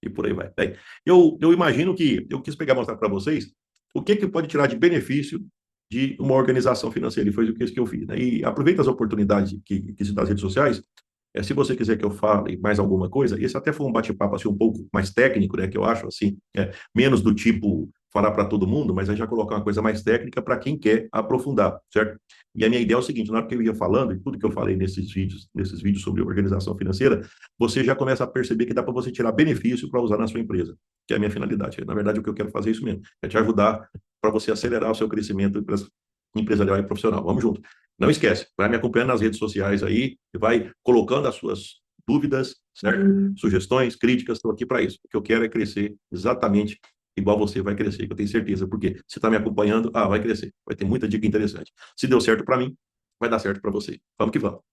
e por aí vai. Bem, eu imagino que eu quis pegar e mostrar para vocês o que pode tirar de benefício de uma organização financeira, e foi o que eu fiz. Né? E aproveita as oportunidades que se dá nas redes sociais. Se você quiser que eu fale mais alguma coisa, esse até foi um bate-papo assim, um pouco mais técnico, né, que eu acho assim, menos do tipo falar para todo mundo, mas a gente vai colocar uma coisa mais técnica para quem quer aprofundar, certo? E a minha ideia é o seguinte, na hora que eu ia falando, e tudo que eu falei nesses vídeos sobre organização financeira, você já começa a perceber que dá para você tirar benefício para usar na sua empresa, que é a minha finalidade. Na verdade, o que eu quero fazer é isso mesmo, é te ajudar para você acelerar o seu crescimento empresarial e profissional. Vamos junto. Não esquece, vai me acompanhando nas redes sociais aí, e vai colocando as suas dúvidas, certo? Sugestões, críticas, estou aqui para isso. O que eu quero é crescer exatamente igual você vai crescer, que eu tenho certeza, porque você está me acompanhando, vai crescer, vai ter muita dica interessante. Se deu certo para mim, vai dar certo para você. Vamos que vamos.